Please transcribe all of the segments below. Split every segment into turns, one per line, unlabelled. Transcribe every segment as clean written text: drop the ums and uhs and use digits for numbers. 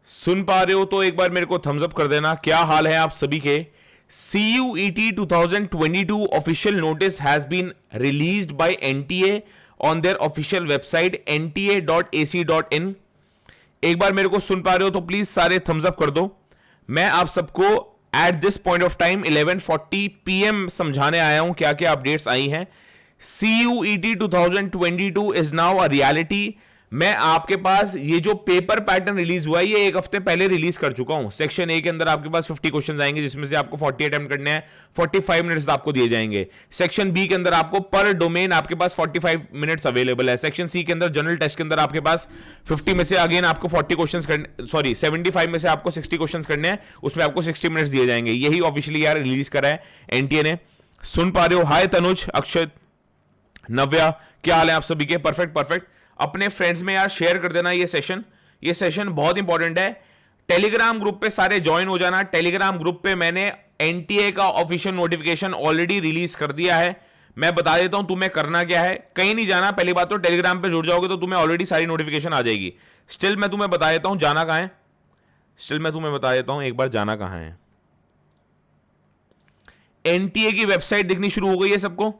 सुन पा रहे हो तो एक बार मेरे को थम्स अप कर देना। क्या हाल है आप सभी के। CUET 2022 official notice has been released by NTA on their official website nta.ac.in। एक बार मेरे को सुन पा रहे हो तो प्लीज सारे थम्स अप कर दो। मैं आप सबको at this point of time 11:40 PM समझाने आया हूं क्या क्या अपडेट्स आई हैं। CUET 2022 is now a reality. मैं आपके पास ये जो पेपर पैटर्न रिलीज हुआ है ये एक हफ्ते पहले रिलीज कर चुका हूं। सेक्शन ए के अंदर आपके पास 50 क्वेश्चन आएंगे जिसमें से आपको 40 अटेम्प्ट करने हैं, 45 मिनट्स आपको दिए जाएंगे। सेक्शन बी के अंदर आपको पर डोमेन आपके पास 45 मिनट्स अवेलेबल है। सेक्शन सी के अंदर जनरल टेस्ट के अंदर आपके पास 50 में से अगेन आपको 40 क्वेश्चन 75 में से आपको 60 क्वेश्चन करने हैं, उसमें आपको 60 मिनट्स दिए जाएंगे। यही ऑफिशियली यार रिलीज करा है एनटीए ने। सुन पा रहे हो। हाय तनुज, अक्षत, नव्या, क्या हाल है आप सभी के। Perfect perfect. अपने फ्रेंड्स में यार शेयर कर देना ये सेशन बहुत इंपॉर्टेंट है। टेलीग्राम ग्रुप पे सारे ज्वाइन हो जाना। टेलीग्राम ग्रुप पे मैंने एनटीए का ऑफिशियल नोटिफिकेशन ऑलरेडी रिलीज कर दिया है। मैं बता देता हूं तुम्हें करना क्या है। कहीं नहीं जाना। पहली बात तो टेलीग्राम पे जुड़ जाओगे तो तुम्हें ऑलरेडी सारी नोटिफिकेशन आ जाएगी। स्टिल मैं तुम्हें बता देता हूं जाना कहां है। एक बार जाना कहां है। एनटीए की वेबसाइट दिखनी शुरू हो गई है सबको।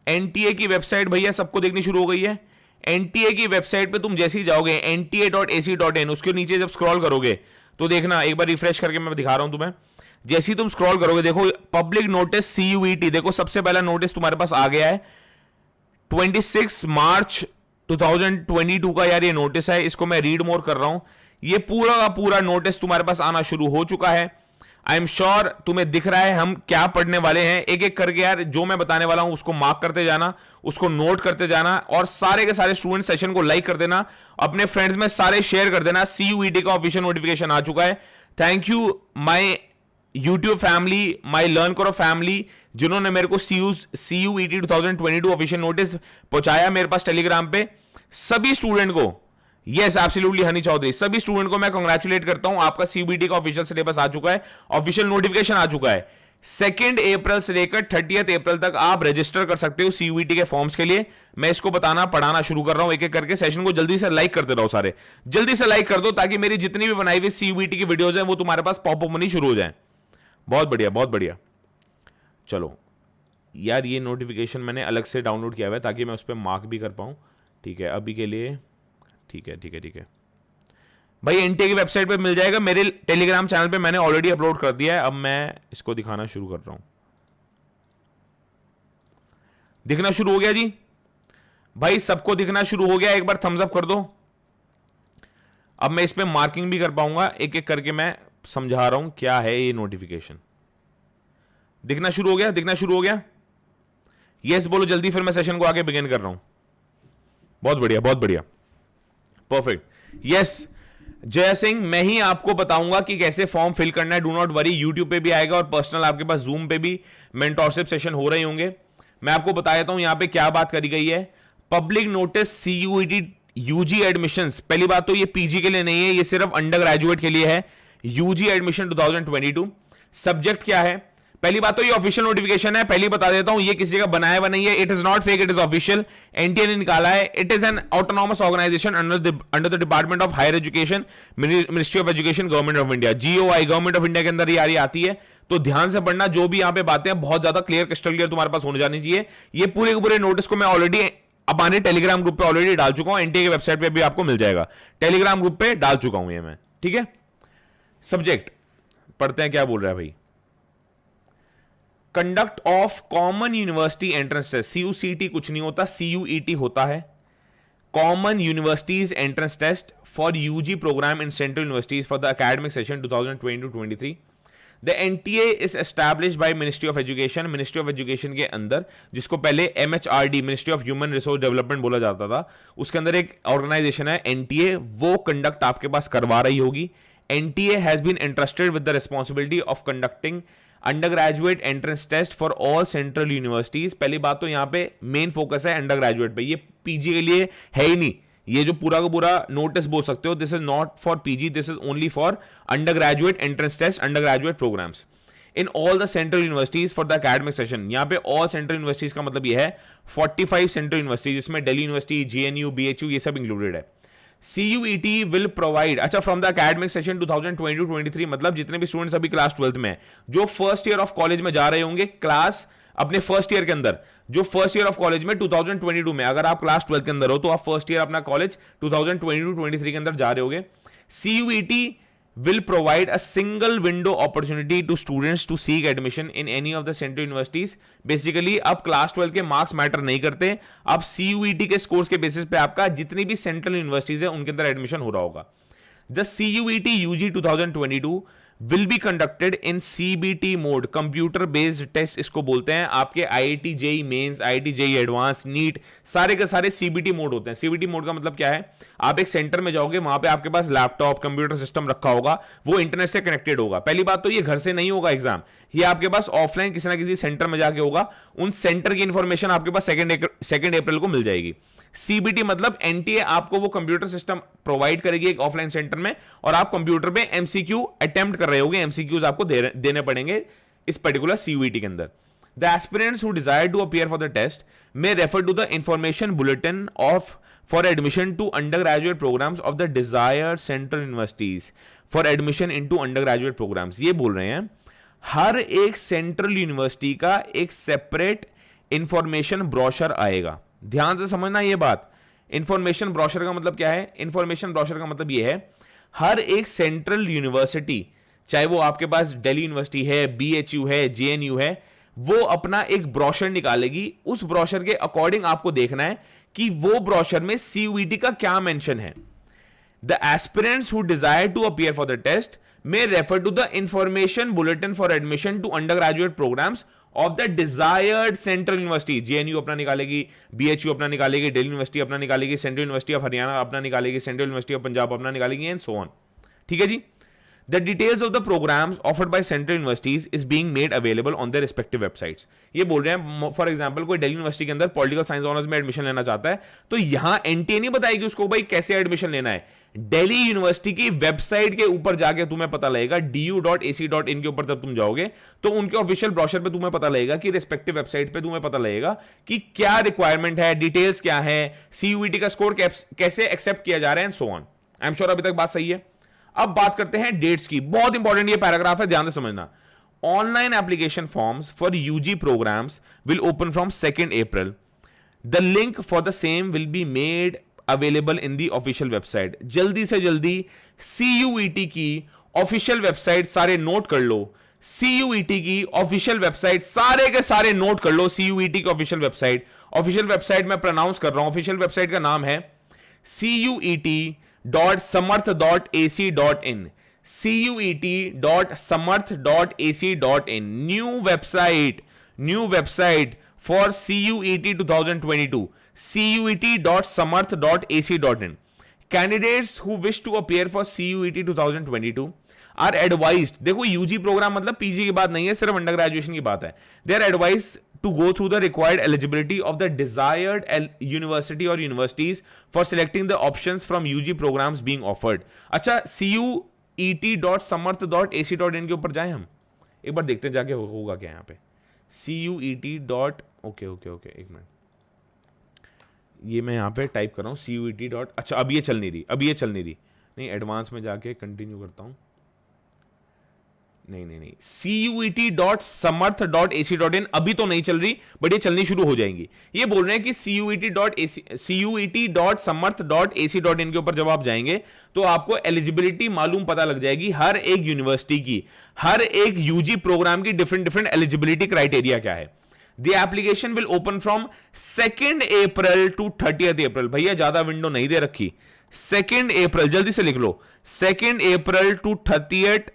एनटीए की वेबसाइट भैया सबको देखनी शुरू हो गई है। एनटीए की वेबसाइट पे तुम जैसे ही जाओगे nta.ac.in, उसके नीचे जब स्क्रॉल करोगे तो देखना, एक बार रिफ्रेश करके मैं दिखा रहा हूं तुम्हें। जैसे ही तुम स्क्रॉल करोगे देखो पब्लिक नोटिस CUET, देखो सबसे पहला नोटिस तुम्हारे पास आ गया है 26 मार्च 2022 का। यार ये नोटिस है, इसको मैं रीड मोर कर रहा हूं। ये पूरा का पूरा नोटिस तुम्हारे पास आना शुरू हो चुका है। आई एम श्योर तुम्हें दिख रहा है हम क्या पढ़ने वाले हैं। एक एक करके यार जो मैं बताने वाला हूं उसको मार्क करते जाना, उसको नोट करते जाना, और सारे के सारे स्टूडेंट सेशन को लाइक कर देना, अपने फ्रेंड्स में सारे शेयर कर देना। CUET का ऑफिशियल नोटिफिकेशन आ चुका है। Thank you my YouTube family, my learn करो फैमिली, जिन्होंने मेरे को CUET 2022 ऑफिशियल नोटिस पहुंचाया मेरे पास टेलीग्राम पे। सभी स्टूडेंट को, यस एब्सोल्युटली हनी चौधरी, सभी स्टूडेंट को मैं कांग्रेचुलेट करता हूं। आपका CUET का ऑफिशियल सिलेबस आ चुका है, ऑफिशियल नोटिफिकेशन आ चुका है। 2 अप्रैल से लेकर 30 अप्रैल तक आप रजिस्टर कर सकते हो CUET के फॉर्म्स के लिए। मैं इसको पढ़ाना शुरू कर रहा हूं एक एक करके। सेशन को जल्दी से लाइक करते रहो, सारे जल्दी से लाइक कर दो ताकि मेरी जितनी भी बनाई हुई CUET की वीडियोज है वो तुम्हारे पास पॉपअप होनी शुरू हो जाए। बहुत बढ़िया बहुत बढ़िया। चलो यार ये नोटिफिकेशन मैंने अलग से डाउनलोड किया हुआ है ताकि मैं उस पर मार्क भी कर पाऊं। ठीक है, अभी के लिए ठीक है भाई। एनटीए की वेबसाइट पे मिल जाएगा। मेरे टेलीग्राम चैनल पे मैंने ऑलरेडी अपलोड कर दिया है। अब मैं इसको दिखाना शुरू कर रहा हूं। दिखना शुरू हो गया जी भाई, सबको दिखना शुरू हो गया। एक बार थम्स अप कर दो। अब मैं इस पे मार्किंग भी कर पाऊंगा। एक एक करके मैं समझा रहा हूं क्या है ये नोटिफिकेशन। दिखना शुरू हो गया। यस बोलो जल्दी, फिर मैं सेशन को आगे बिगिन कर रहा हूं। बहुत बढ़िया परफेक्ट। यस जय सिंह, मैं ही आपको बताऊंगा कि कैसे फॉर्म फिल करना है। डू नॉट वरी, यूट्यूब पे भी आएगा और पर्सनल आपके पास जूम पे भी मेंटोरशिप सेशन हो रहे होंगे। मैं आपको बता देता हूं यहां पे क्या बात करी गई है। Public notice CUET UG admissions, पहली बात तो ये PG के लिए नहीं है, ये सिर्फ अंडर ग्रेजुएट के लिए है। UG admission 2022। सब्जेक्ट क्या है। पहली बात तो ये ऑफिशियल नोटिफिकेशन है, पहली बता देता हूं, ये किसी का बनाया हुआ नहीं है। It is not fake, it is official. NTA ने निकाला है। It is an autonomous organisation under the department of higher education, ministry of education, government of India. GOI, government of India के अंदर ये आती है। तो ध्यान से पढ़ना, जो भी यहां पे बातें हैं बहुत ज्यादा क्लियर क्रिस्टल क्लियर तुम्हारे पास होने जानी चाहिए। ये पूरे के पूरे नोटिस को मैं ऑलरेडी अपने टेलीग्राम ग्रुप पे ऑलरेडी डाल चुका हूं। एनटीए की वेबसाइट पे भी आपको मिल जाएगा। टेलीग्राम ग्रुप पे डाल चुका हूं ये मैं। ठीक है, सब्जेक्ट पढ़ते हैं क्या बोल रहा है भाई। Conduct of common university entrance test. CUCT कुछ नहीं होता, CUET होता है। Common universities entrance test for UG programme in central universities for the academic session 2022-23। The NTA is established by ministry of education. Ministry of education के अंदर, जिसको पहले MHRD, ministry of human resource development बोला जाता था, उसके अंदर एक ऑर्गेनाइजेशन है NTA, वो कंडक्ट आपके पास करवा रही होगी। NTA has been entrusted with the responsibility of conducting under graduate entrance test for all central universities. पहली बात तो यहां पे मेन फोकस है अंडर ग्रेजुएट पे, ये PG के लिए है ही नहीं। ये जो पूरा का पूरा नोटिस बोल सकते हो, this is not for PG, this is only for under graduate entrance test, under graduate programs in all the central universities for the academic session. यहां पे ऑल सेंट्रल यूनिवर्सिटीज का मतलब ये है 45 सेंट्रल यूनिवर्सिटीज, जिसमें दिल्ली यूनिवर्सिटी, JNU, BHU ये सब included है। CUET विल प्रोवाइड, अच्छा फ्रॉम द एकेडमिक सेशन 2022-23, मतलब जितने भी स्टूडेंट्स अभी क्लास 12th में हैं, जो फर्स्ट ईयर ऑफ कॉलेज में जा रहे होंगे, क्लास अपने फर्स्ट ईयर के अंदर, जो फर्स्ट ईयर ऑफ कॉलेज में 2022 में, अगर आप क्लास 12 के अंदर हो तो आप फर्स्ट ईयर अपना कॉलेज 2022-23 के अंदर जा रहे होगे, CUET will provide a single window opportunity to students to seek admission in any of the central universities. Basically अब क्लास 12 के मार्क्स मैटर नहीं करते, अब CUET के स्कोर्स के बेसिस पे आपका जितनी भी सेंट्रल यूनिवर्सिटीज है उनके अंदर एडमिशन हो रहा होगा. The CUET UG 2022 will be conducted in CBT mode, computer based test इसको बोलते हैं. आपके IIT JEE mains, IIT JEE advance, NEET, सारे के सारे CBT मोड होते हैं. CBT मोड का मतलब क्या है, आप एक सेंटर में जाओगे, वहां पे आपके पास लैपटॉप कंप्यूटर सिस्टम रखा होगा, वो इंटरनेट से कनेक्टेड होगा. पहली बात तो ये घर से नहीं होगा एग्जाम, ये आपके पास ऑफलाइन किसी ना किसी सेंटर में जाके होगा. उन सेंटर की इंफॉर्मेशन आपके पास 2 अप्रैल को मिल जाएगी. CBT मतलब NTA आपको वो कंप्यूटर सिस्टम प्रोवाइड करेगी एक ऑफलाइन सेंटर में, और आप कंप्यूटर पे MCQ अटेम्प्ट कर रहे होगे, MCQs आपको देने पड़ेंगे इस पर्टिकुलर CUET के अंदर. The aspirants who desire to appear for the test may refer to the information bulletin for admission to undergraduate programs of the desired central universities for admission into undergraduate programs. ये बोल रहे हैं हर एक central university का एक separate information brochure आएगा. ध्यान से समझना ये बात. इंफॉर्मेशन ब्रोशर का मतलब क्या है, इंफॉर्मेशन ब्रोशर का मतलब ये है हर एक सेंट्रल यूनिवर्सिटी, चाहे वो आपके पास दिल्ली यूनिवर्सिटी है, BHU है, JNU है, वो अपना एक ब्रोशर निकालेगी. उस ब्रोशर के अकॉर्डिंग आपको देखना है कि वो ब्रोशर में CUET का क्या मेंशन है. The aspirants who desire to appear for the test may refer to the information bulletin for admission to undergraduate programs of the desired central university. JNU अपना निकालेगी, BHU अपना निकालेगी, दिल्ली यूनिवर्सिटी अपना निकालेगी, सेंट्रल यूनिवर्सिटी ऑफ हरियाणा अपना निकालेगी, central university of Punjab अपना निकालेगी, एंड सो ऑन. ठीक है जी. The details of the programs offered by central universities is being made available on their respective websites. ये बोल रहे हैं फॉर एग्जांपल कोई दिल्ली यूनिवर्सिटी के अंदर पॉलिटिकल साइंस ऑनर्स में एडमिशन लेना चाहता है, तो यहां NTA नहीं बताएगी उसको भाई कैसे एडमिशन लेना है. दिल्ली यूनिवर्सिटी की वेबसाइट के ऊपर जाके तुम्हें पता लगेगा, du.ac.in के ऊपर जब तुम जाओगे तो उनके ऑफिशियल ब्रोशर पे तुम्हें पता लगेगा कि रिस्पेक्टिव वेबसाइट पे तुम्हें पता लगेगा कि क्या रिक्वायरमेंट है, डिटेल्स क्या है, CUET का स्कोर कैसे एक्सेप्ट किया जा रहा है, and so on. I am sure अभी तक बात सही है. अब बात करते हैं डेट्स की. बहुत इंपॉर्टेंट ये पैराग्राफ है, ध्यान से समझना. Online application forms for UG programs will open from 2 April. The link for the same will be made available in the official website. जल्दी से जल्दी CUET की ऑफिशियल वेबसाइट सारे नोट कर लो. CUET की ऑफिशियल वेबसाइट सारे के सारे नोट कर लो. CUET की ऑफिशियल वेबसाइट मैं प्रोनाउंस कर रहा हूं. ऑफिशियल वेबसाइट का नाम है CUET.samarth.ac.in. CUET.samarth.ac.in. New website for CUET 2022. CUET.samarth.ac.in. Candidates who wish to appear for CUET 2022 are advised. देखो UG प्रोग्राम मतलब PG की बात नहीं है, सिर्फ अंडर ग्रेजुएशन की बात है. They are advised to go through the required eligibility of the desired university or universities for selecting the options from UG programs being offered. अच्छा, CUET.samarth.ac.in के ऊपर जाएं हम एक बार, देखते हैं जाके होगा क्या यहाँ पे. CUET. ओके एक मिनट, ये मैं यहाँ पे टाइप कर रहा हूँ CUET. अच्छा अब ये चल नहीं रही. नहीं, एडवांस में जाके कंटिन्यू करता हूँ. नहीं, CUET.samarth.ac.in अभी तो नहीं चल रही, बट ये चलनी शुरू हो जाएंगी. ये बोल रहे हैं कि CUET.samarth.ac.in के ऊपर जब आप जाएंगे तो आपको एलिजिबिलिटी मालूम पता लग जाएगी हर एक यूनिवर्सिटी की, हर एक UG प्रोग्राम की डिफरेंट एलिजिबिलिटी क्राइटेरिया क्या है. The application will open from 2 April to 30th April. भैया ज्यादा विंडो नहीं दे रखी. 2 अप्रैल जल्दी से लिख लो. 2 अप्रैल टू 30th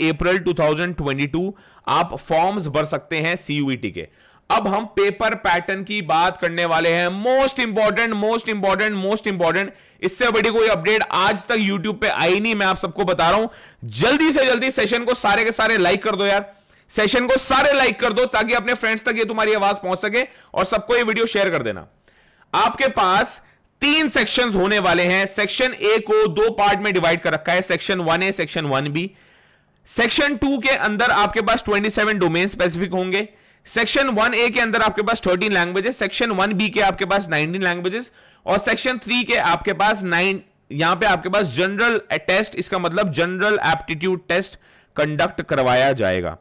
April 2022 आप फॉर्म्स भर सकते हैं CUET के. अब हम पेपर पैटर्न की बात करने वाले हैं. Most important. इससे बड़ी कोई अपडेट आज तक YouTube पे आई नहीं, मैं आप सबको बता रहा हूं. जल्दी से जल्दी सेशन को सारे के सारे लाइक कर दो यार. सेशन को सारे लाइक कर दो ताकि अपने फ्रेंड्स तक ये तुम्हारी आवाज पहुंच सके, और सबको ये वीडियो शेयर कर देना. आपके पास 3 सेक्शंस होने वाले हैं. सेक्शन A को 2 पार्ट में डिवाइड कर रखा है, section 1A, section 1B. Section 2 के अंदर आपके पास 27 डोमेन स्पेसिफिक होंगे. सेक्शन 1A के अंदर आपके पास 13 लैंग्वेजेस, सेक्शन 1B के आपके पास 19 लैंग्वेजेस, और सेक्शन 3 के आपके पास यहां पे आपके पास जनरल टेस्ट, इसका मतलब जनरल एप्टीट्यूड टेस्ट कंडक्ट करवाया जाएगा।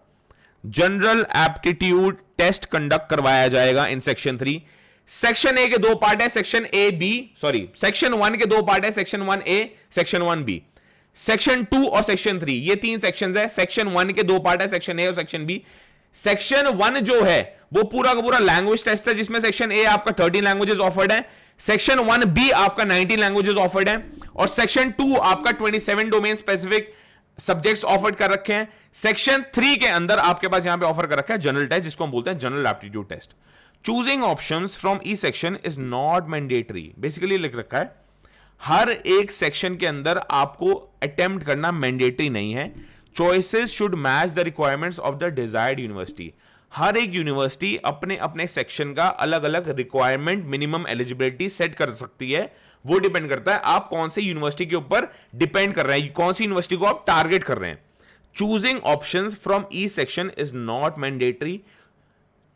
जनरल एप्टीट्यूड टेस्ट कंडक्ट करवाया जाएगा इन सेक्शन 3। सेक्शन ए के दो पार्ट है, section A B, sorry section 1 के दो पार्ट है, section 1A, section 1B। Section 2 और सेक्शन 3 ये तीन सेक्शंस है। सेक्शन 1 के दो पार्ट है, सेक्शन ए और सेक्शन बी। सेक्शन 1 जो है वो पूरा का पूरा लैंग्वेज टेस्ट है, जिसमें सेक्शन ए आपका 13 लैंग्वेजेस ऑफर्ड है, सेक्शन 1B आपका 19 लैंग्वेजेस ऑफर्ड है, और सेक्शन 2 आपका 27 डोमेन स्पेसिफिक सब्जेक्ट्स ऑफर कर रखे हैं। सेक्शन 3 के अंदर आपके पास यहां पे ऑफर कर रखा है जनरल टेस्ट, जिसको हम बोलते हैं general aptitude test. Choosing options from the section is not mandatory, basically लिख रखा है हर एक सेक्शन के अंदर आपको अटेम्प्ट करना मैंडेटरी नहीं है। Choices should match the requirements of the desired university. हर एक यूनिवर्सिटी अपने अपने सेक्शन का अलग अलग रिक्वायरमेंट, मिनिमम एलिजिबिलिटी सेट कर सकती है। वो डिपेंड करता है आप कौन से यूनिवर्सिटी के ऊपर डिपेंड कर रहे हैं, कौन सी यूनिवर्सिटी को आप टारगेट कर रहे हैं। Choosing options from the section is not mandatory.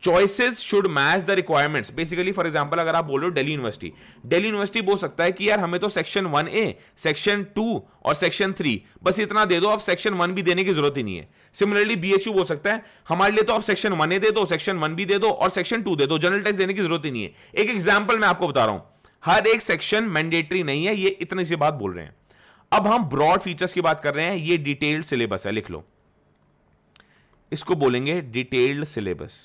Choices should match the requirements. Basically for example अगर आप बोल रहे हो दिल्ली यूनिवर्सिटी बोल सकता है कि यार हमें तो सेक्शन 1A, सेक्शन 2 और सेक्शन 3 बस इतना दे दो, आप सेक्शन 1 भी देने की जरूरत ही नहीं है। सिमिलरली BHU बोल सकता है हमारे लिए तो आप सेक्शन 1A दे दो, सेक्शन 1B दे दो और सेक्शन 2 दे दो, जनरल टेस्ट देने की जरूरत ही नहीं है। एक एग्जाम्पल मैं आपको बता रहा हूं, हर एक सेक्शन मैंडेटरी नहीं है, ये इतनी सी बात बोल रहे हैं। अब हम ब्रॉड फीचर्स की बात कर रहे हैं। ये डिटेल्ड सिलेबस है, लिख लो, इसको बोलेंगे detailed syllabus,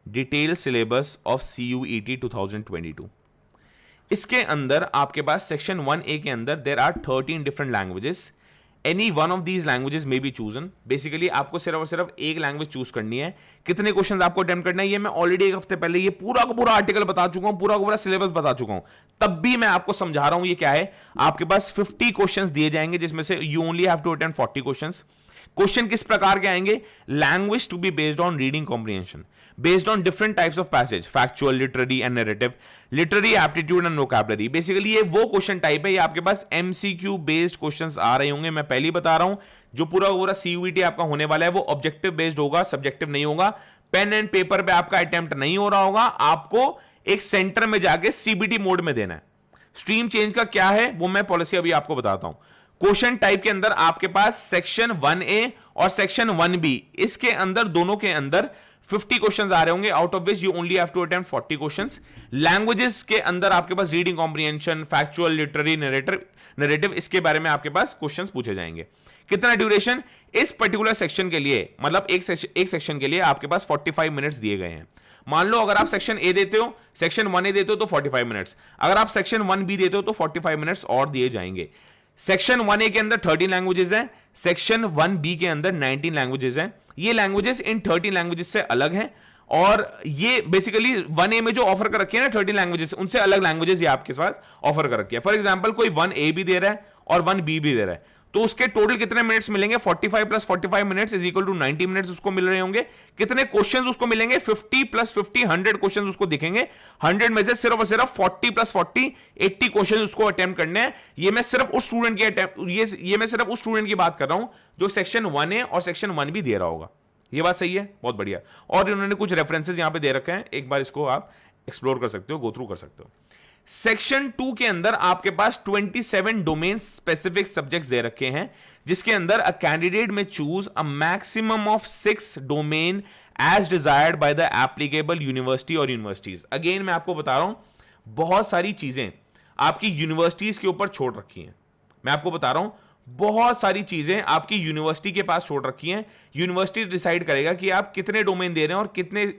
detail syllabus of CUET 2022। इसके अंदर आपके पास सेक्शन 1A के अंदर there are 13 different languages. Any one of these languages may be chosen. Basically आपको सिर्फ और सिर्फ एक लैंग्वेज चूज करनी है। कितने क्वेश्चन आपको अटेम्प्ट करना है, ये मैं ऑलरेडी एक हफ्ते पहले ये पूरा का पूरा आर्टिकल बता चुका हूं, पूरा का पूरा सिलेबस बता चुका हूं, तब भी मैं आपको समझा रहा हूं ये क्या है। आपके पास 50 क्वेश्चंस दिए जाएंगे, जिसमें से you only have to attempt 40 questions. Question किस प्रकार के आएंगे? Language to be based on reading comprehension, based on different types of passage, factual, literary and narrative, literary aptitude and vocabulary. Basically ये वो क्वेश्चन टाइप है, ये आपके पास MCQ बेस्ड क्वेश्चंस आ रहे होंगे। मैं पहले ही बता रहा हूं, जो पूरा पूरा CUET आपका होने वाला है वो ऑब्जेक्टिव बेस्ड होगा, सब्जेक्टिव नहीं होगा। पेन एंड पेपर पे आपका अटेम्प्ट नहीं हो रहा होगा, आपको एक सेंटर में जाके CBT मोड में देना है। स्ट्रीम चेंज का क्या है वो मैं पॉलिसी अभी आपको बताता हूं। क्वेश्चन टाइप के अंदर आपके पास सेक्शन 1A और सेक्शन 1B, इसके अंदर दोनों के अंदर 50 क्वेश्चंस आ रहे होंगे, out of which you only have to attempt 40 questions. Languages के अंदर आपके पास reading comprehension, factual, literary, narrative, इसके बारे में आपके पास क्वेश्चंस पूछे जाएंगे। कितना ड्यूरेशन इस पर्टिकुलर सेक्शन के लिए, मतलब एक सेक्शन के लिए आपके पास 45 मिनट्स दिए गए हैं। मान लो अगर आप सेक्शन ए देते हो, सेक्शन 1A देते हो तो 45 मिनट्स, अगर आप सेक्शन 1B देते हो तो 45 मिनट्स और दिए जाएंगे। सेक्शन 1A के अंदर 13 लैंग्वेजेस हैं, सेक्शन 1B के अंदर 19 लैंग्वेजेस हैं। ये लैंग्वेजेस इन 13 लैंग्वेजेस से अलग हैं, और ये बेसिकली 1A में जो ऑफर कर रखे हैं ना 13 लैंग्वेजेस, उनसे अलग लैंग्वेजेस ये आपके पास ऑफर कर रखी है। फॉर एग्जांपल कोई 1A भी दे रहा है और 1B भी दे रहा है, तो उसके टोटल कितने मिनट्स मिलेंगे? 45 plus 45 minutes is equal to 90 minutes उसको मिल रहे होंगे। कितने क्वेश्चंस उसको मिलेंगे? 50 प्लस 50 100 क्वेश्चंस उसको दिखेंगे। 100 में से सिर्फ और सिर्फ 40 प्लस 40 80 क्वेश्चंस उसको अटेम्प्ट करने हैं। ये मैं सिर्फ उस स्टूडेंट की ये मैं सिर्फ उस स्टूडेंट की बात कर रहा हूं जो सेक्शन 1A और सेक्शन 1B दे रहा होगा। ये बात सही है, बहुत बढ़िया। और इन्होंने कुछ रेफरेंसेस यहां पे दे रखे हैं, एक बार इसको आप एक्सप्लोर कर सकते हो, गो थ्रू कर सकते हो। सेक्शन 2 के अंदर आपके पास 27 डोमेन स्पेसिफिक सब्जेक्ट्स दे रखे हैं, जिसके अंदर a candidate may choose a maximum of 6 domain as desired by the applicable university और यूनिवर्सिटीज। अगेन मैं आपको बता रहा हूं, बहुत सारी चीजें आपकी यूनिवर्सिटीज के ऊपर छोड़ रखी हैं। मैं आपको बता रहा हूं, बहुत सारी चीजें आपकी यूनिवर्सिटी के पास छोड़ रखी हैं। यूनिवर्सिटी डिसाइड करेगा कि आप कितने डोमेन दे रहे हैं और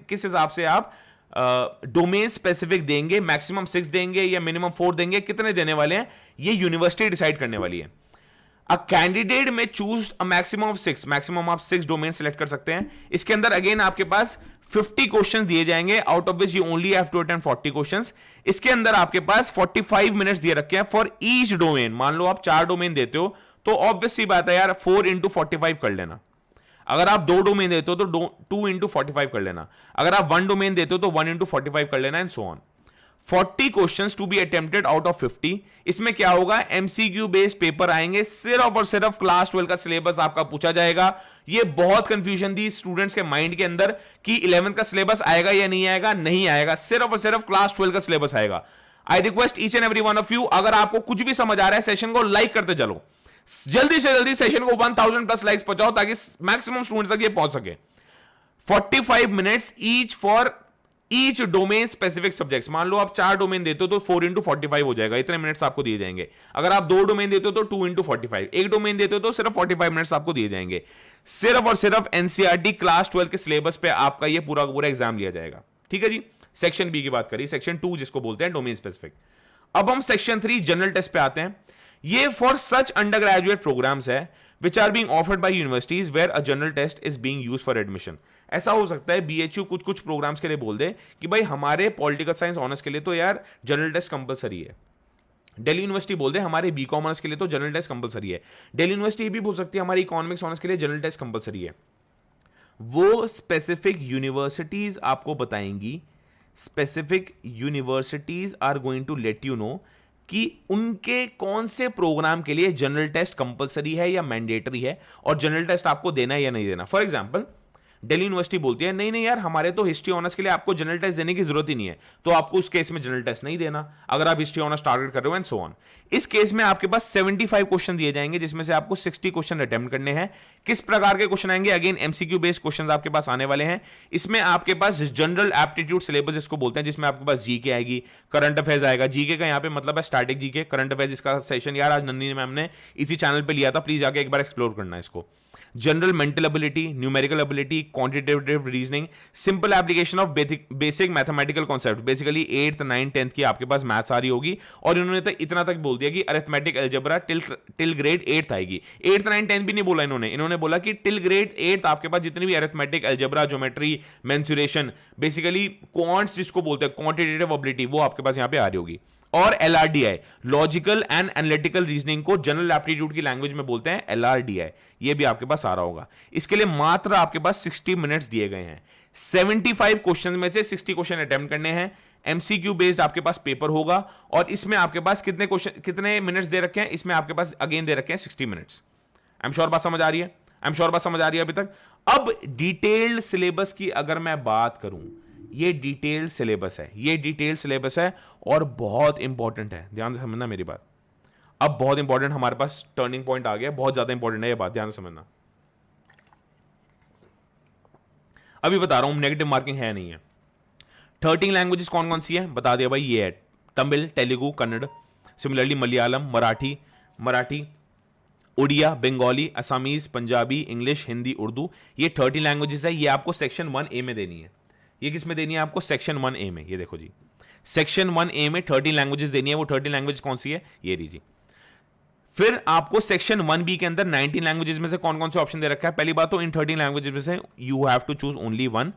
किस हिसाब से आप डोमेन स्पेसिफिक देंगे, मैक्सिमम 6 देंगे या मिनिमम 4 देंगे, कितने देने वाले हैं ये यूनिवर्सिटी डिसाइड करने वाली है। अ candidate may choose a maximum of 6, maximum आप 6 डोमेन सेलेक्ट कर सकते हैं। इसके अंदर अगेन आपके पास 50 क्वेश्चन दिए जाएंगे, out of which you only have to attempt 40 questions. इसके अंदर आपके पास 45 मिनट्स दिए रखे हैं फॉर ईच डोमेन। मान लो आप 4 डोमेन देते हो तो ऑब्वियस सी बात है यार 4 इंटू 45 कर लेना। अगर आप 2 डोमेन देते हो तो 2 इंटू 45 कर लेना। अगर आप 1 डोमेन देते हो तो 1 इंटू 45 कर लेना, and so on. 40 questions to be attempted out of 50। इसमें क्या होगा? MCQ बेस्ड पेपर आएंगे, सिर्फ और सिर्फ क्लास 12 का सिलेबस आपका पूछा जाएगा। ये बहुत कंफ्यूजन थी स्टूडेंट्स के माइंड के अंदर कि 11th का सिलेबस आएगा या नहीं आएगा। नहीं आएगा, सिर्फ और सिर्फ क्लास 12 का सिलेबस आएगा। I request each and every one of you, अगर आपको कुछ भी समझ आ रहा है सेशन को लाइक करते चलो, जल्दी से जल्दी सेशन को 1000 प्लस लाइक्स पहुंचाओ ताकि मैक्सिमम स्टूडेंट तक ये पहुंच सके। 45 minutes each for each domain specific subjects. मान लो आप 4 डोमेन देते हो तो 4 इंटू 45 हो जाएगा, इतने मिनट्स आपको दिए जाएंगे। अगर आप 2 डोमेन देते हो तो 2 इंटू 45, एक डोमेन देते हो तो सिर्फ 45 मिनट्स आपको दिए जाएंगे। सिर्फ और सिर्फ एनसीईआरटी क्लास 12 के सिलेबस पे आपका ये पूरा पूरा एग्जाम लिया जाएगा। ठीक है जी, सेक्शन बी की बात करी, सेक्शन 2 जिसको बोलते हैं डोमेन स्पेसिफिक। अब हम सेक्शन 3 जनरल टेस्ट पे आते हैं। ये for such under graduate programs है which are being offered by universities where a general test is being used for admission. ऐसा हो सकता है बीएचयू कुछ कुछ प्रोग्राम्स के लिए बोल दे कि भाई हमारे पॉलिटिकल साइंस ऑनर्स के लिए तो यार जनरल टेस्ट कंपलसरी है। दिल्ली यूनिवर्सिटी बोल दे हमारे बीकॉम ऑनर्स के लिए तो जनरल टेस्ट कंपलसरी है। दिल्ली यूनिवर्सिटी भी बोल सकती है हमारी इकोनॉमिक्स ऑनर्स के लिए जनरल टेस्ट कंपलसरी है। वो स्पेसिफिक यूनिवर्सिटीज आपको बताएंगी, specific universities are going to let you know कि उनके कौन से प्रोग्राम के लिए जनरल टेस्ट कंपलसरी है या मैंडेटरी है और जनरल टेस्ट आपको देना है या नहीं देना। फॉर एग्जांपल दिल्ली यूनिवर्सिटी बोलती है नहीं नहीं यार हमारे तो हिस्ट्री ऑनर्स के लिए आपको जनरल टेस्ट देने की जरूरत ही नहीं है, तो आपको उस केस में जनरल टेस्ट नहीं देना अगर आप हिस्ट्री ऑनर्स टारगेट कर रहे हो एंड सो ऑन। इस केस में आपके पास 75 क्वेश्चन दिए जाएंगे जिसमें से आपको 60 क्वेश्चन अटेम्प्ट करने हैं। किस प्रकार के क्वेश्चन आएंगे? अगेन एमसीक्यू बेस्ड क्वेश्चन आपके पास आने वाले हैं। इसमें आपके पास जनरल एप्टीट्यूड सिलेबस जिसको बोलते हैं, जिसमें आपके पास जीके आएगी, करंट अफेयर्स आएगा। जीके का यहाँ पे मतलब है स्टैटिक जीके, करंट अफेयर्स इसका सेशन यार आज नंदिनी मैम ने इसी चैनल पे लिया था, प्लीज जाके एक बार एक्सप्लोर करना है इसको। General mental ability, numerical ability, quantitative reasoning, simple application of basic mathematical concept. Basically 8th 9th 10th की आपके पास मैथ्स आ रही होगी और इन्होंने तो इतना तक बोल दिया कि arithmetic algebra till grade 8th आएगी। 8th 9th 10th भी नहीं बोला इन्होंने बोला कि टिल ग्रेड 8th आपके पास जितनी भी arithmetic algebra, geometry, mensuration, basically quants जिसको बोलते हैं क्वांटिटेटिव एबिलिटी, वो आपके पास यहाँ पे आ रही होगी। और LRDI, logical and analytical reasoning को जनरल एप्टीट्यूड की लैंग्वेज में बोलते हैं एलआरडीआई, ये भी आपके पास आ रहा होगा। इसके लिए मात्र आपके पास 60 मिनट्स दिए गए हैं। 75 क्वेश्चन में से 60 क्वेश्चन अटेम्प्ट करने हैं। एमसीक्यू बेस्ड आपके पास पेपर होगा और इसमें आपके पास कितने क्वेश्चन, कितने मिनट्स दे रखे हैं? इसमें आपके पास अगेन दे रखे हैं 60 मिनट्स। आई एम श्योर बात समझ आ रही है? आई एम श्योर बात समझ आ रही है अभी तक? अब डिटेल्ड सिलेबस की अगर मैं बात करूं, ये डिटेल सिलेबस है, ये डिटेल सिलेबस है और बहुत इंपॉर्टेंट है, ध्यान से समझना मेरी बात। अब बहुत इंपॉर्टेंट हमारे पास टर्निंग पॉइंट आ गया, बहुत ज्यादा इंपॉर्टेंट है ये बात, ध्यान से समझना। अभी बता रहा हूं नेगेटिव मार्किंग है नहीं है। 13 लैंग्वेजेस कौन कौन सी है बता दिया भाई, ये है तमिल, तेलुगु, कन्नड़, सिमिलरली मलयालम, मराठी, उड़िया, बंगाली, असमीज, पंजाबी, इंग्लिश, हिंदी, उर्दू, ये 13 लैंग्वेजेस है। ये आपको सेक्शन 1A में देनी है। ये किस में देनी है आपको? सेक्शन 1A में। ये देखो जी, सेक्शन 1A में 13 लैंग्वेजेस देनी है। वो 13 लैंग्वेज कौन सी है? ये लीजिए। फिर आपको सेक्शन 1B के अंदर 19 लैंग्वेजेस में से कौन कौन से ऑप्शन दे रखा है? पहली बात तो इन 13 लैंग्वेजेस में से you have to choose only one.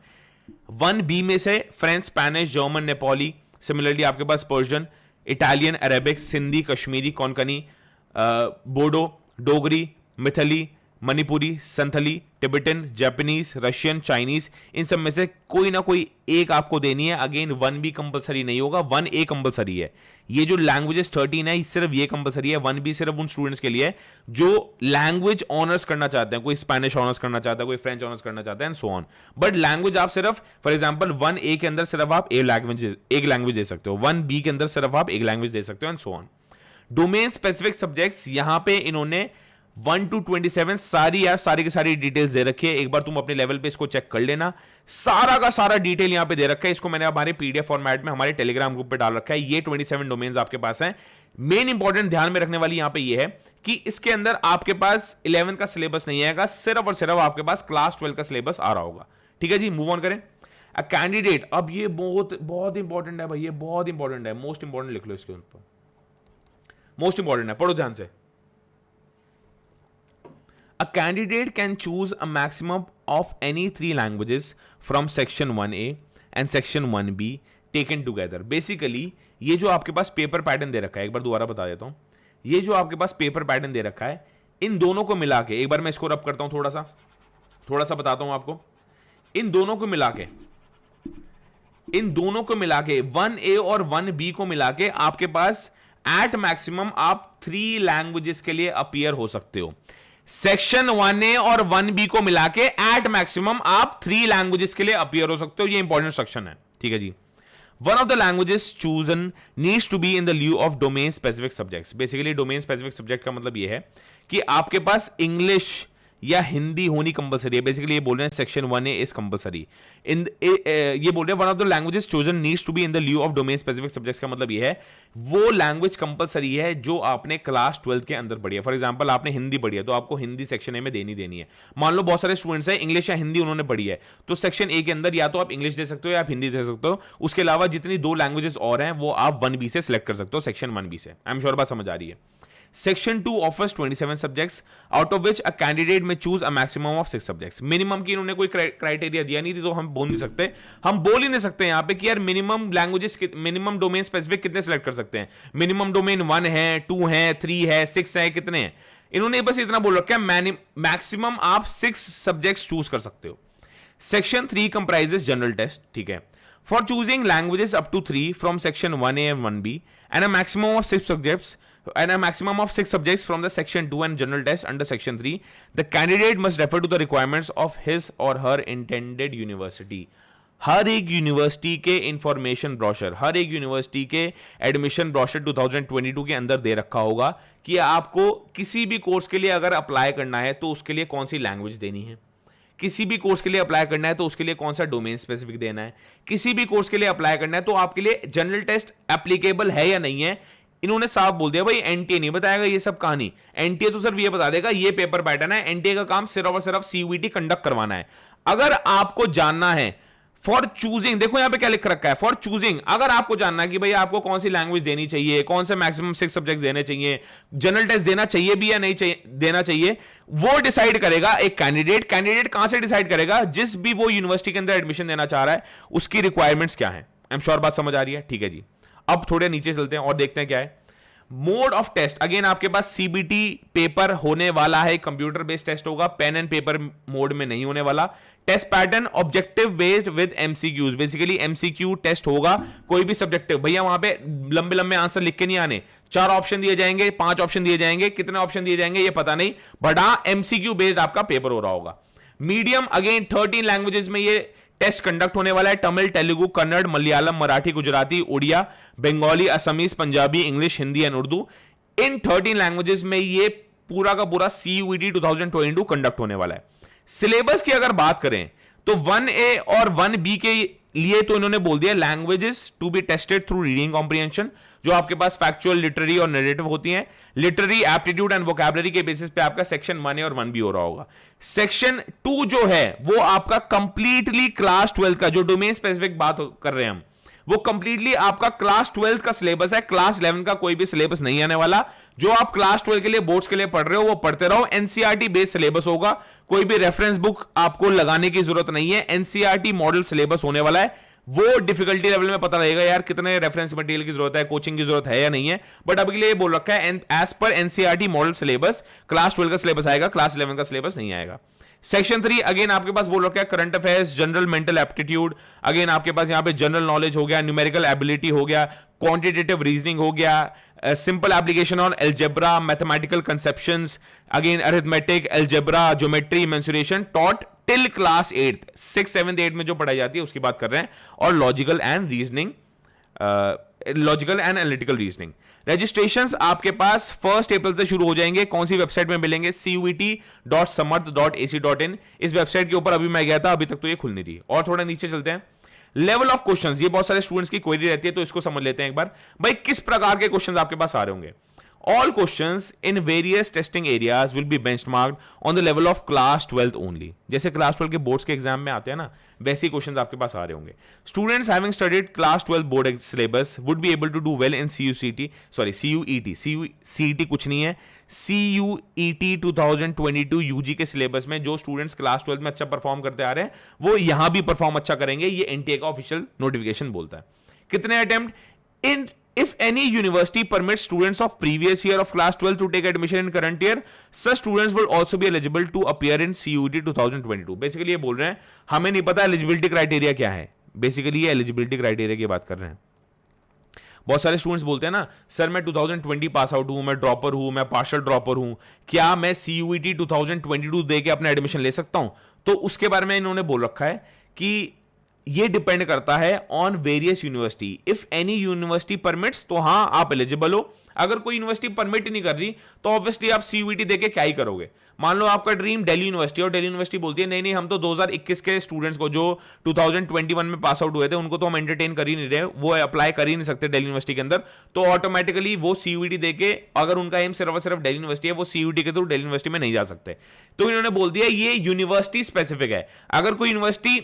1B में से French, Spanish, German, Nepali, similarly आपके पास Persian, Italian, Arabic, Sindhi, Kashmiri, Konkani, Bodo, Dogri, Maithili, Manipuri, Santhali, Tibetan, Japanese, Russian, Chinese, इन सब में से कोई ना कोई एक आपको देनी है। अगेन 1B कंपलसरी नहीं होगा, 1A कंपलसरी है। ये जो लैंग्वेजेस 13 है सिर्फ ये कंपलसरी है। 1B सिर्फ उन स्टूडेंट्स के लिए है जो लैंग्वेज ऑनर्स करना चाहते हैं, कोई स्पेनिश ऑनर्स करना चाहता है, कोई फ्रेंच ऑनर्स करना चाहता है and so on. But language आप सिर्फ फॉर एग्जांपल 1A के अंदर सिर्फ आप एक लैंग्वेज दे सकते हो, 1B के अंदर सिर्फ आप एक लैंग्वेज दे सकते हो and so on. Domain specific subjects यहां पे इन्होंने 1 to 27 सारी की सारी डिटेल्स दे रखी है। एक बार तुम अपने लेवल पे इसको चेक कर लेना, सारा का सारा डिटेल यहां पे दे रखा है। इसको मैंने हमारे पीडीएफ फॉर्मेट में हमारे टेलीग्राम ग्रुप पे डाल रखा है। ये 27 डोमेन्स आपके पास हैं। मेन इंपॉर्टेंट ध्यान में रखने वाली यहां पे ये है कि इसके अंदर आपके पास 11 का सिलेबस नहीं आएगा, सिर्फ और सिर्फ आपके पास क्लास 12 का सिलेबस आ रहा होगा। ठीक है जी, मूव ऑन करें। अ कैंडिडेट, अब ये बहुत बहुत इंपॉर्टेंट है भाई, ये बहुत इंपॉर्टेंट है, मोस्ट इंपॉर्टेंट लिख लो इसके ऊपर, मोस्ट इंपॉर्टेंट है, पढ़ो ध्यान से। A candidate can choose a maximum of any 3 languages from section 1A and section 1B taken together. Basically, ये जो आपके पास पेपर पैटर्न दे रखा है, एक बार दोबारा बता देता हूं, ये जो आपके पास पेपर पैटर्न दे रखा है, इन दोनों को मिला के, एक बार मैं इसको रब करता हूं, थोड़ा सा बताता हूं आपको। इन दोनों को मिला के 1A और 1B को मिला के आपके पास एट मैक्सिमम आप 3 लैंग्वेजेस के लिए अपीयर हो सकते हो। सेक्शन 1A और 1B को मिला के एट मैक्सिमम आप 3 लैंग्वेजेस के लिए अपीयर हो सकते हो। ये इंपॉर्टेंट सेक्शन है, ठीक है जी। One of the languages chosen needs to be in the lieu of domain specific subjects. Basically domain specific subject का मतलब ये है कि आपके पास इंग्लिश या हिंदी होनी कंपलसरी है। बेसिकली ये बोल रहे हैं सेक्शन 1A इज कंपलसरी इन, ये बोल रहे हैं one of the languages chosen needs to be in the lieu of domain specific subjects का मतलब ये है वो लैंग्वेज कंपलसरी है जो आपने क्लास 12 के अंदर पढ़ी है। फॉर एग्जांपल आपने हिंदी पढ़ी है तो आपको हिंदी सेक्शन ए में देनी है। मान लो बहुत सारे स्टूडेंट्स हैं इंग्लिश या हिंदी उन्होंने पढ़ी है तो सेक्शन ए के अंदर या तो आप इंग्लिश दे सकते हो या आप हिंदी दे सकते हो। उसके अलावा जितनी 2 लैंग्वेजेस और हैं वो आप 1B से सिलेक्ट कर सकते हो, सेक्शन 1B से। आई एम श्योर बात समझ आ रही है। Section 2 offers 27 subjects, out of which a candidate may choose a maximum of 6 subjects. Minimum की इन्होंने कोई क्राइटेरिया दिया नहीं थी तो हम बोल नहीं सकते, हम बोल ही नहीं सकते यहाँ पे कि यार minimum languages, minimum domain specific कितने सेलेक्ट कर सकते हैं। मिनिमम डोमेन 1 है, 2 है, 3 है, 6 है, कितने हैं। इन्होंने बस इतना बोल रखा है मैक्सिमम आप 6 सब्जेक्ट्स चूज कर सकते हो। सेक्शन 3 comprises जनरल टेस्ट, ठीक है, for choosing languages up to 3 from section 1A and 1B and a maximum of 6 subjects and a maximum of 6 subjects from the section 2 and general test under section 3, the candidate must refer to the requirements of his or her intended university. हर एक university के information brochure, हर एक university के admission brochure 2022 के अंदर दे रखा होगा कि आपको किसी भी कोर्स के लिए अगर अप्लाई करना है तो उसके लिए कौन सी लैंग्वेज देनी है, किसी भी कोर्स के लिए अप्लाई करना है तो उसके लिए कौन सा डोमेन स्पेसिफिक देना है, किसी भी कोर्स के लिए अप्लाई करना है तो आपके लिए जनरल टेस्ट एप्लीकेबल है या नहीं है। इन्होंने साफ बोल दिया भाई एनटीए नहीं बताएगा ये सब कहानी। एनटीए तो सिर्फ ये बता देगा ये पेपर पैटर्न है, एनटीए का काम सिर्फ और सिर्फ सीयूईटी कंडक्ट करवाना है। अगर आपको जानना है फॉर चूजिंग, देखो यहां पे क्या लिख रखा है, फॉर चूजिंग, अगर आपको जानना है कि भाई आपको कौन सी लैंग्वेज देनी चाहिए, कौन से मैक्सिमम 6 सब्जेक्ट देने चाहिए, जनरल टेस्ट देना चाहिए भी या नहीं चाहिए, देना चाहिए, वो डिसाइड करेगा एक कैंडिडेट। कैंडिडेट कहां से डिसाइड करेगा, जिस भी वो यूनिवर्सिटी के अंदर एडमिशन देना चाह रहा है उसकी रिक्वायरमेंट्स क्या है। आई एम श्योर बात समझ आ रही है, ठीक है जी। अब थोड़े नीचे चलते हैं और देखते हैं क्या है। मोड ऑफ टेस्ट, अगेन आपके पास सीबीटी पेपर होने वाला है, कंप्यूटर बेस्ड टेस्ट होगा, पेन एंड पेपर मोड में नहीं होने वाला। Test pattern objective based with MCQs, basically MCQ test होगा, कोई भी सब्जेक्टिव। भैया वहां पे लंबे लंबे आंसर लिख के नहीं आने, 4 ऑप्शन दिए जाएंगे, 5 ऑप्शन दिए जाएंगे, कितने ऑप्शन दिए जाएंगे ये पता नहीं, बट हाँ एमसीक्यू बेस्ड आपका पेपर हो रहा होगा। मीडियम, अगेन 13 लैंग्वेजेस में ये टेस्ट कंडक्ट होने वाला है, तमिल, तेलुगु, कन्नड़, मलयालम, मराठी, गुजराती, उड़िया, बंगाली, असमीज, पंजाबी, इंग्लिश, हिंदी एंड उर्दू। इन 13 लैंग्वेजेस में ये पूरा का पूरा सीयूईटी 2022 कंडक्ट होने वाला है। सिलेबस की अगर बात करें तो 1A और 1B के लिए तो इन्होंने बोल दिया languages to be tested through reading comprehension, जो आपके पास फैक्चुअल, लिटरेरी और नैरेटिव होती हैं। लिटरेरी, एप्टीट्यूड एंड वोकैबुलरी के बेसिस पे आपका सेक्शन 1A और 1B हो रहा होगा। सेक्शन 2 जो है वो आपका कंप्लीटली क्लास 12 का, जो डोमेन स्पेसिफिक बात कर रहे हैं हम, वो कंप्लीटली आपका क्लास 12 का सिलेबस है। क्लास 11 का कोई भी सिलेबस नहीं आने वाला। जो आप क्लास 12 के लिए बोर्ड्स के लिए पढ़ रहे हो वो पढ़ते रहो। एनसीईआरटी बेस्ड सिलेबस होगा, कोई भी रेफरेंस बुक आपको लगाने की जरूरत नहीं है। एनसीईआरटी मॉडल सिलेबस होने वाला है। वो डिफिकल्टी लेवल में पता लगेगा यार कितने रेफरेंस मटेरियल की जरूरत है, कोचिंग की जरूरत है या नहीं है, बट अभी के लिए बोल रखा है as per NCERT model syllabus class 12 का सिलेबस आएगा, क्लास 11 का सिलेबस नहीं आएगा। सेक्शन 3 अगेन आपके पास बोल रखा है current affairs, general mental aptitude, again आपके पास यहां पे जनरल नॉलेज हो गया, न्यूमेरिकल एबिलिटी हो गया, क्वांटिटेटिव रीजनिंग हो गया, simple application on algebra, mathematical conceptions, again arithmetic, algebra, geometry, mensuration taught till class 8, 6, 7, 8 में जो पढ़ाई जाती है उसकी बात कर रहे हैं, और logical and reasoning, logical and analytical reasoning. Registrations आपके पास 1 अप्रैल से शुरू हो जाएंगे। कौन सी वेबसाइट में मिलेंगे, cuet.samarth.ac.in। इस वेबसाइट के ऊपर अभी मैं गया था, अभी तक तो ये खुल नहीं रही। और थोड़ा नीचे चलते हैं। लेवल ऑफ क्वेश्चंस, ये बहुत सारे स्टूडेंट्स की क्वेरी रहती है तो इसको समझ लेते हैं एक बार। भाई किस प्रकार के क्वेश्चंस आपके पास आ रहे होंगे। All questions in various testing areas will be benchmarked on the level of class 12 only। जैसे क्लास 12 के बोर्ड्स के एग्जाम में आते हैं ना, वैसे ही क्वेश्चंस आपके पास आ रहे होंगे। Students having studied class 12 board syllabus would be able to do well in CUET कुछ नहीं है, CUET 2022 यूजी के सिलेबस में जो स्टूडेंट्स क्लास 12 में अच्छा परफॉर्म करते आ रहे हैं वो यहां भी परफॉर्म अच्छा करेंगे। ये एनटीए का ऑफिशियल नोटिफिकेशन बोलता है। कितने attempt in If any university permits students of previous year of class 12 to take admission in current year, such students will also be eligible to appear in CUET 2022। Basically ये बोल रहे हैं हमें नहीं पता एलिजिबिलिटी क्राइटेरिया क्या है, basically ये एलिजिबिलिटी क्राइटेरिया की बात कर रहे हैं। बहुत सारे स्टूडेंट्स बोलते हैं ना सर मैं 2020 पास आउट हूं, मैं ड्रॉपर हूं, मैं पार्शियल ड्रॉपर हूं, क्या मैं CUET 2022 दे के अपना एडमिशन ले सकता हूं। तो उसके बारे में इन्होंने बोल रखा है कि ये डिपेंड करता है on various university. If any university permits तो हाँ आप एलिजिबल हो, अगर कोई यूनिवर्सिटी परमिट ही नहीं कर रही तो ऑब्वियसली आप सीयूईटी देके क्या ही करोगे। मान लो आपका ड्रीम दिल्ली यूनिवर्सिटी, और दिल्ली यूनिवर्सिटी बोलती है नहीं नहीं हम तो 2021 के स्टूडेंट्स को जो 2021 में पास आउट हुए थे उनको तो हम एंटरटेन कर ही नहीं रहे, वो अप्लाई कर ही नहीं सकते दिल्ली यूनिवर्सिटी के अंदर, तो ऑटोमेटिकली वो सीयूईटी देके, अगर उनका एम सिर्फ और सिर्फ दिल्ली यूनिवर्सिटी है, वो सीयूईटी के थ्रू दिल्ली यूनिवर्सिटी में नहीं जा सकते। तो इन्होंने बोल दिया ये यूनिवर्सिटी स्पेसिफिक है। अगर कोई यूनिवर्सिटी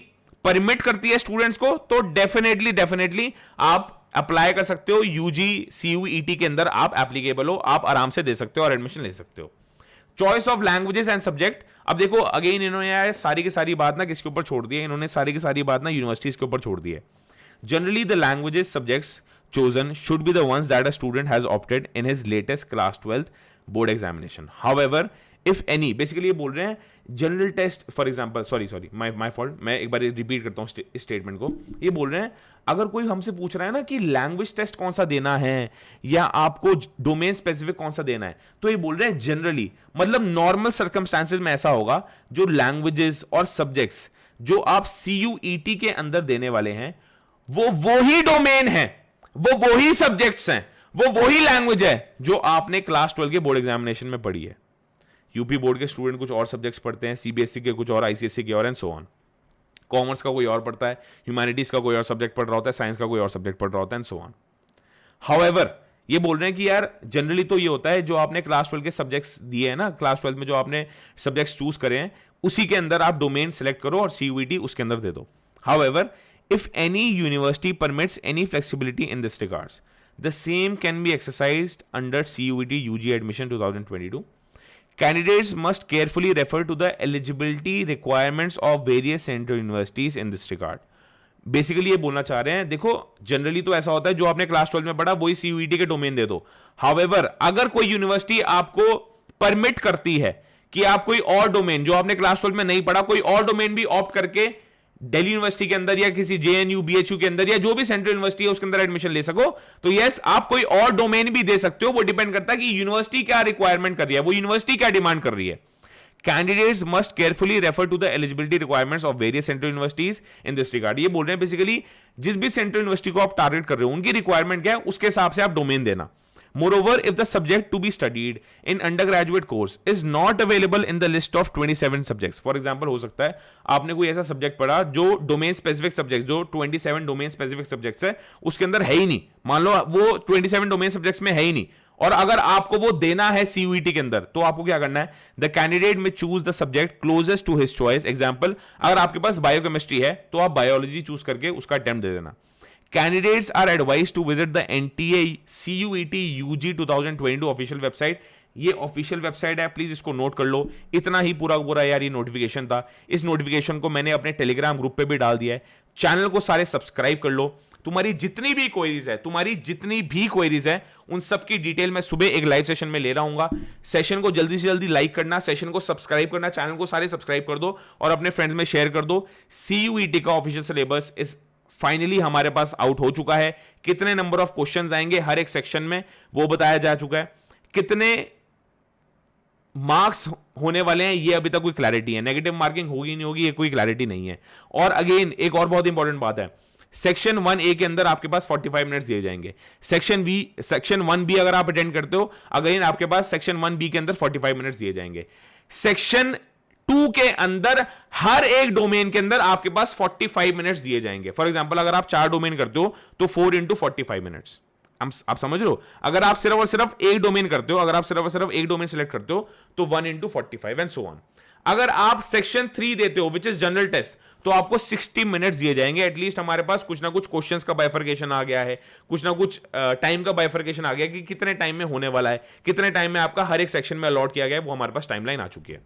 परमिट करती है स्टूडेंट्स को तो डेफिनेटली आप अप्लाई कर सकते हो, यूजी सीयूईटी के अंदर आप एप्लीकेबल हो, आप आराम से दे सकते हो और एडमिशन ले सकते हो। Choice of languages and subject, अब देखो अगेन इन्होंने सारी की सारी बात ना किसके ऊपर छोड़ दी है, इन्होंने सारी की सारी बात ना यूनिवर्सिटीज के ऊपर छोड़ दी है। Generally the languages subjects chosen should be the ones that a student has opted in his latest class 12th board examination. However, if any, basically ये बोल रहे हैं general test, for example, sorry my fault, मैं एक बार repeat करता हूँ इस statement को। ये बोल रहे हैं अगर कोई हमसे पूछ रहा है ना कि लैंग्वेज टेस्ट कौन सा देना है या आपको डोमेन स्पेसिफिक कौन सा देना है, तो ये बोल रहे हैं जनरली, मतलब नॉर्मल सर्कमस्टांसेस में ऐसा होगा जो लैंग्वेजेस और सब्जेक्ट्स जो आप सीयूईटी के अंदर देने वाले हैं वो ही डोमेन है, वो ही सब्जेक्ट्स हैं, वो ही लैंग्वेज है जो आपने क्लास 12 के बोर्ड एग्जामिनेशन में पढ़ी है। यूपी बोर्ड के स्टूडेंट कुछ और सब्जेक्ट्स पढ़ते हैं, सीबीएसई के कुछ और, आईसीएसई के और, एंड सो ऑन। कॉमर्स का कोई और पढ़ता है, ह्यूमैनिटीज का कोई और सब्जेक्ट पढ़ रहा होता है, साइंस का कोई और सब्जेक्ट पढ़ रहा होता है, एंड सो ऑन। हाउएवर ये बोल रहे हैं कि यार जनरली तो ये होता है जो आपने क्लास 12 के सब्जेक्ट्स दिए हैं ना, क्लास 12 में जो आपने सब्जेक्ट्स चूज करे हैं उसी के अंदर आप डोमेन सेलेक्ट करो और सीयूईटी उसके अंदर दे दो। However if any university permits any flexibility in this regards, the same can be exercised under CUET UG admission 2022. Candidates must carefully refer to the eligibility requirements of various central universities in this regard. Basically ये बोलना चाह रहे हैं, देखो generally तो ऐसा होता है जो आपने क्लास 12 में पढ़ा वही सीयूईटी के डोमेन दे दो। हाउएवर अगर कोई यूनिवर्सिटी आपको परमिट करती है कि आप कोई और डोमेन जो आपने क्लास 12 में नहीं पढ़ा, कोई और डोमेन भी ऑप्ट करके दिल्ली यूनिवर्सिटी के अंदर या किसी जेएनयू बीएचयू के अंदर या जो भी सेंट्रल यूनिवर्सिटी है उसके अंदर एडमिशन ले सको, तो यस आप कोई और डोमेन भी दे सकते हो। वो डिपेंड करता है कि यूनिवर्सिटी क्या रिक्वायरमेंट कर रही है, वो यूनिवर्सिटी क्या डिमांड कर रही है। Candidates must carefully refer to the eligibility requirements of various central universities in this regard. ये बोल रहे हैं बेसिकली जिस भी सेंट्रल यूनिवर्सिटी को आप टारगेट कर रहे हो उनकी रिक्वायरमेंट क्या है उसके हिसाब से आप डोमेन देना। Moreover, if the subject to be studied in undergraduate course is not available in the list of 27 subjects, for example हो सकता है आपने कोई ऐसा सब्जेक्ट पढ़ा जो डोमेन स्पेसिफिक सब्जेक्ट, जो 27 डोमेन स्पेसिफिक सब्जेक्ट्स है उसके अंदर है ही नहीं, मान लो वो 27 डोमेन सब्जेक्ट्स में है ही नहीं, और अगर आपको वो देना है सीयूईटी के अंदर तो आपको क्या करना है, the candidate may choose the subject closest to his choice. Example अगर आपके पास बायोकेमिस्ट्री है तो आप बायोलॉजी चूज करके उसका अटेम्प्ट दे देना। Candidates are advised to visit the NTA CUET UG 2022 official website. ये ऑफिशियल वेबसाइट है, प्लीज इसको नोट कर लो। इतना ही पूरा यार ये नोटिफिकेशन था। इस नोटिफिकेशन को मैंने अपने टेलीग्राम ग्रुप पे भी डाल दिया है। चैनल को सारे सब्सक्राइब कर लो। तुम्हारी जितनी भी क्वेरीज है उन सब की डिटेल मैं सुबह एक लाइव सेशन में ले रहा हूँ। सेशन को जल्दी से जल्दी लाइक करना, सेशन को सब्सक्राइब करना, चैनल को सारे सब्सक्राइब कर दो और अपने फ्रेंड्स में शेयर कर दो। सीयूईटी का ऑफिशियल सिलेबस इस फाइनली हमारे पास आउट हो चुका है। कितने नंबर ऑफ क्वेश्चंस आएंगे हर एक सेक्शन में वो बताया जा चुका है। कितने मार्क्स होने वाले हैं ये अभी तक कोई क्लैरिटी है, नेगेटिव मार्किंग होगी नहीं होगी ये कोई क्लैरिटी नहीं है। और अगेन एक और बहुत इंपॉर्टेंट बात है, सेक्शन 1A के अंदर आपके पास 45 मिनट्स दिए जाएंगे। सेक्शन 1B अगर आप अटेंड करते हो, अगेन आपके पास सेक्शन 1B के अंदर 45 मिनट्स दिए जाएंगे। सेक्शन 2 के अंदर हर एक डोमेन के अंदर आपके पास 45 मिनट्स दिए जाएंगे। फॉर एग्जांपल अगर आप 4 डोमेन करते हो तो 4 × 45 मिनट्स। आप समझ रहे हो, अगर आप सिर्फ और सिर्फ एक डोमेन करते हो, अगर आप सिर्फ और सिर्फ एक डोमेन सिलेक्ट करते हो तो 1 × 45 एंड सो ऑन। अगर आप सेक्शन 3 देते हो विच इज जनरल टेस्ट तो आपको 60 मिनट्स दिए जाएंगे। एटलीस्ट हमारे पास कुछ ना कुछ क्वेश्चंस का बाइफर्केशन आ गया है, कुछ ना कुछ टाइम का बाइफर्केशन आ गया कि कितने टाइम में होने वाला है, कितने टाइम में आपका हर एक सेक्शन में अलॉट किया गया है, वो हमारे पास टाइमलाइन आ चुकी है।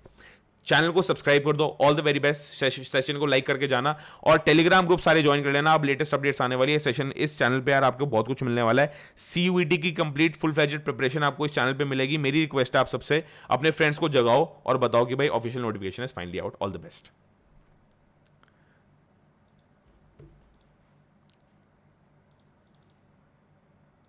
चैनल को सब्सक्राइब कर दो। All the very best. Session को लाइक करके जाना और टेलीग्राम ग्रुप सारे ज्वाइन कर लेना। अब लेटेस्ट अपडेट्स आने वाली है सेशन इस चैनल पे यार आपको बहुत कुछ मिलने वाला है। सीयूईटी की कंप्लीट फुल फ्लेजेड प्रिपरेशन आपको इस चैनल पे मिलेगी। मेरी रिक्वेस्ट है आप सबसे अपने फ्रेंड्स को जगाओ और बताओ कि भाई official notification is finally out. All the best.